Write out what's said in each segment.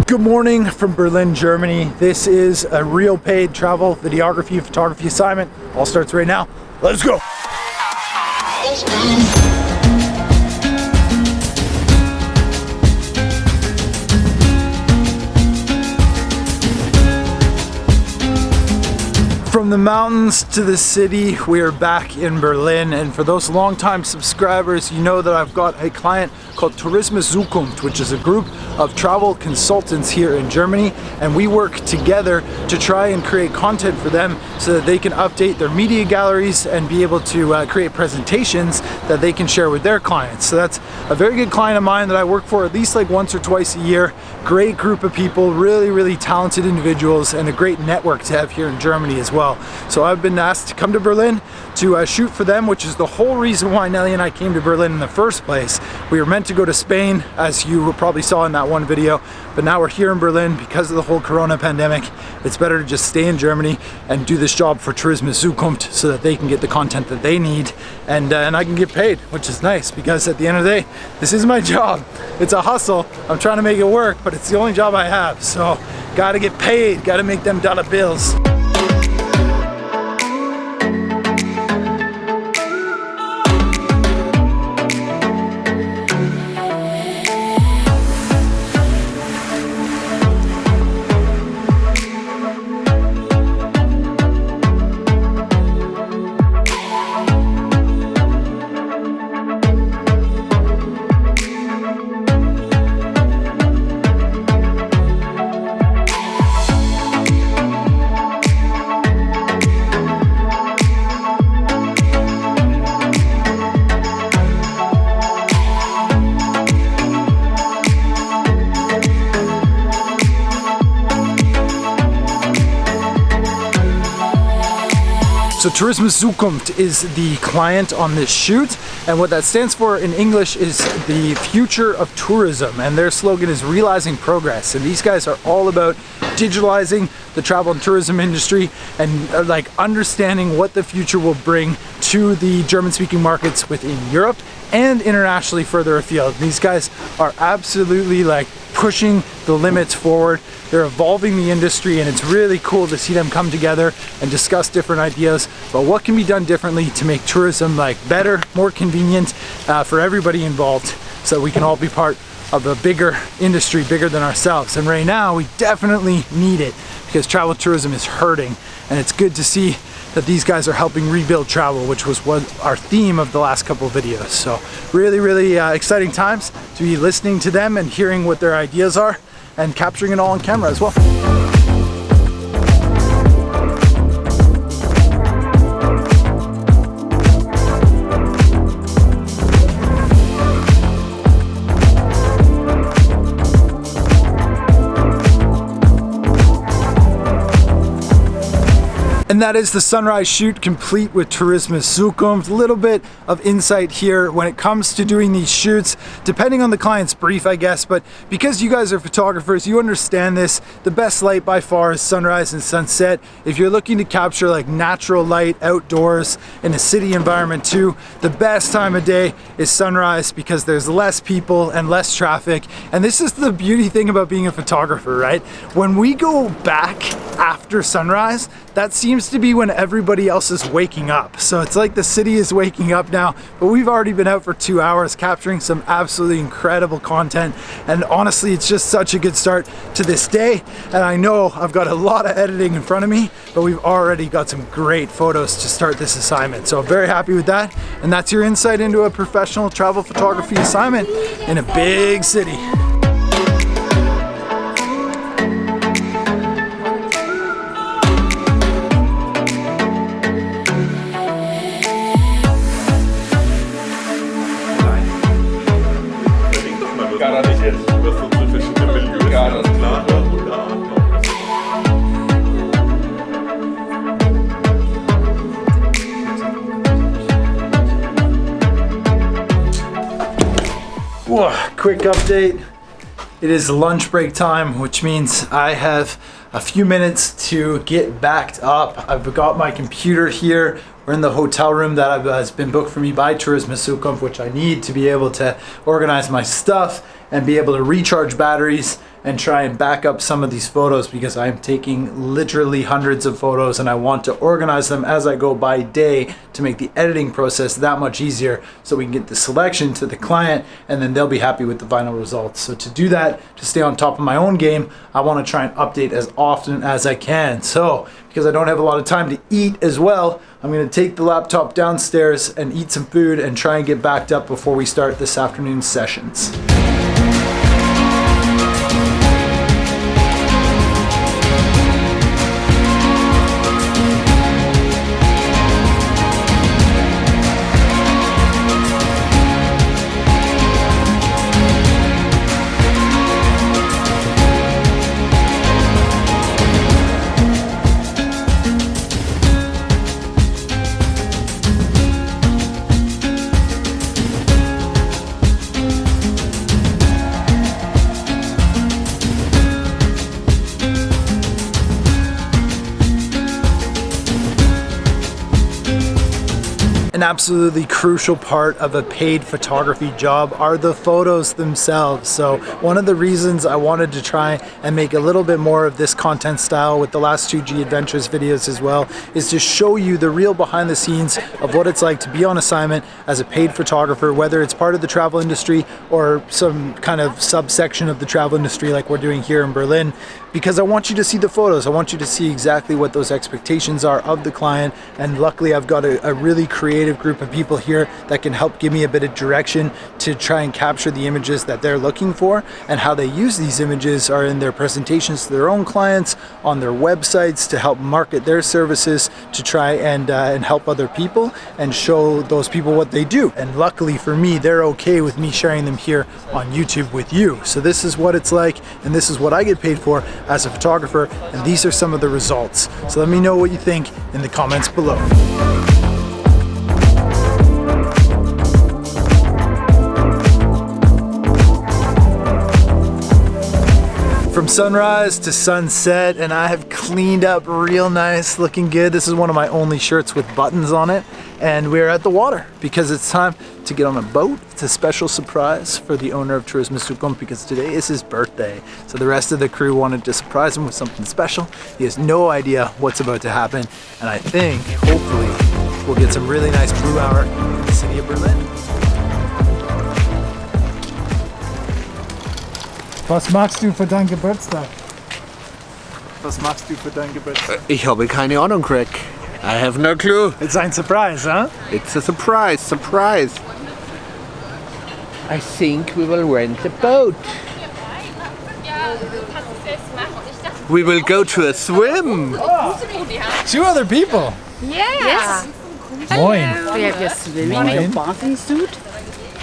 Good morning from Berlin, Germany. This is a real paid travel, videography, photography assignment. All starts right now. Let's go. From the mountains to the city, we are back in Berlin, and for those longtime subscribers, you know that I've got a client called Tourismus Zukunft, which is a group of travel consultants here in Germany, and we work together to try and create content for them so that they can update their media galleries and be able to create presentations that they can share with their clients. So that's a very good client of mine that I work for at least like once or twice a year. Great group of people, really talented individuals, and a great network to have here in Germany as well. So I've been asked to come to Berlin to shoot for them, which is the whole reason why Nelly and I came to Berlin in the first place. We were meant to go to Spain, as you probably saw in that one video, but now we're here in Berlin because of the whole corona pandemic. It's better to just stay in Germany and do this job for Tourismus Zukunft so that they can get the content that they need, and I can get paid, which is nice because at the end of the day, this is my job. It's a hustle. I'm trying to make it work, but it's the only job I have. So gotta get paid, gotta make them dollar bills. So Tourismus Zukunft is the client on this shoot, and what that stands for in English is the future of tourism, and their slogan is realizing progress. And these guys are all about digitalizing the travel and tourism industry and like understanding what the future will bring to the German-speaking markets within Europe and internationally further afield. These guys are absolutely like pushing the limits forward. They're evolving the industry, and it's really cool to see them come together and discuss different ideas about what can be done differently to make tourism like better, more convenient for everybody involved, so that we can all be part of a bigger industry, bigger than ourselves. And right now we definitely need it because travel tourism is hurting, and it's good to see that these guys are helping rebuild travel, which was what our theme of the last couple of videos. So really exciting times to be listening to them and hearing what their ideas are and capturing it all on camera as well. And that is the sunrise shoot complete with Tourismus Zukunft. A little bit of insight here when it comes to doing these shoots, depending on the client's brief, I guess, but because you guys are photographers, you understand this. The best light by far is sunrise and sunset. If you're looking to capture like natural light outdoors in a city environment too, the best time of day is sunrise because there's less people and less traffic. And this is the beauty thing about being a photographer, right? When we go back after sunrise, that seems to be when everybody else is waking up. So it's like the city is waking up now, but we've already been out for 2 hours capturing some absolutely incredible content. And honestly, it's just such a good start to this day. And I know I've got a lot of editing in front of me, but we've already got some great photos to start this assignment. So I'm very happy with that. And that's your insight into a professional travel photography assignment in a big city. Whoa, quick update. It is lunch break time, which means I have a few minutes to get backed up. I've got my computer here. We're in the hotel room that has been booked for me by Tourismus Zukunft, which I need to be able to organize my stuff and be able to recharge batteries and try and back up some of these photos because I'm taking literally hundreds of photos and I want to organize them as I go by day to make the editing process that much easier so we can get the selection to the client and then they'll be happy with the final results. So to do that, to stay on top of my own game, I want to try and update as often as I can. So because I don't have a lot of time to eat as well, I'm going to take the laptop downstairs and eat some food and try and get backed up before we start this afternoon's sessions. An absolutely crucial part of a paid photography job are the photos themselves. So one of the reasons I wanted to try and make a little bit more of this content style with the last 2G Adventures videos as well is to show you the real behind the scenes of what it's like to be on assignment as a paid photographer, whether it's part of the travel industry or some kind of subsection of the travel industry like we're doing here in Berlin, because I want you to see the photos. I want you to see exactly what those expectations are of the client, and luckily I've got a really creative group of people here that can help give me a bit of direction to try and capture the images that they're looking for, and how they use these images are in their presentations to their own clients, on their websites to help market their services, to try and help other people and show those people what they do. And luckily for me, they're okay with me sharing them here on YouTube with you. So this is what it's like, and this is what I get paid for as a photographer, and these are some of the results. So let me know what you think in the comments below. From sunrise to sunset, and I have cleaned up real nice, looking good. This is one of my only shirts with buttons on it, and we're at the water because it's time to get on a boat. It's a special surprise for the owner of Tourismus Zukunft because today is his birthday. So the rest of the crew wanted to surprise him with something special. He has no idea what's about to happen, and I think, hopefully, we'll get some really nice blue hour in the city of Berlin. Was machst du für deinen Geburtstag? Was machst du für deinen Geburtstag? Ich habe keine Ahnung, Craig. I have no clue. It's ein Surprise, huh? It's a surprise, surprise. I think we will rent a boat. We will go to a swim. Two other people. Yeah. Yes. Moin. We have your swimming, Moin. your bathing suit.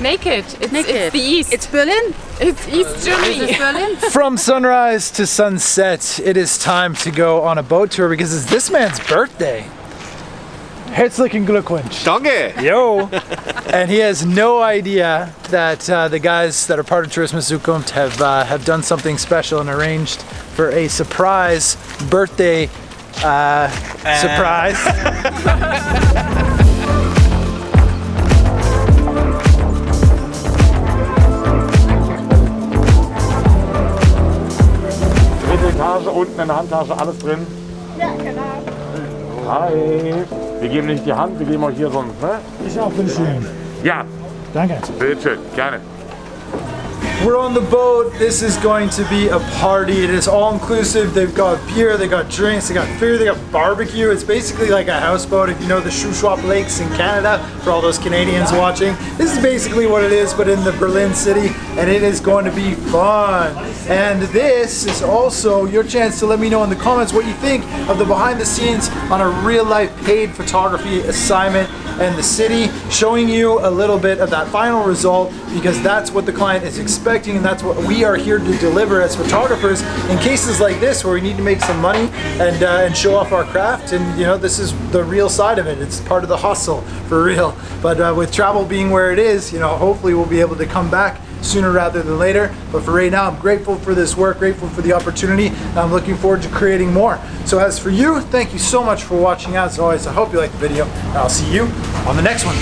Naked. It's the East. It's Berlin. It's East Germany. It's Berlin. From sunrise to sunset, it is time to go on a boat tour because it's this man's birthday. Herzlichen Glückwunsch. Danke. Yo. And he has no idea that the guys that are part of Tourismus Zukunft have done something special and arranged for a surprise birthday surprise. Etage, unten in der Handtasche, alles drin. Ja, genau. Hi. Wir geben nicht die Hand, wir geben euch hier so ein, ne? Ich auch, bitteschön. Ja, Danke. bitteschön, gerne. We're on the boat. This is going to be a party. It is all inclusive. They've got beer, they got drinks, they got food, they got barbecue. It's basically like a houseboat, if you know the Shuswap Lakes in Canada, for all those Canadians watching. This is basically what it is, but in the Berlin city, and it is going to be fun. And this is also your chance to let me know in the comments what you think of the behind the scenes on a real life paid photography assignment and the city, showing you a little bit of that final result, because that's what the client is expecting and that's what we are here to deliver as photographers in cases like this where we need to make some money and show off our craft. And you know, this is the real side of it. It's part of the hustle for real. But with travel being where it is, you know, hopefully we'll be able to come back sooner rather than later. But for right now, I'm grateful for this work, grateful for the opportunity, and I'm looking forward to creating more. So as for you, thank you so much for watching. As always, I hope you liked the video, and I'll see you on the next one.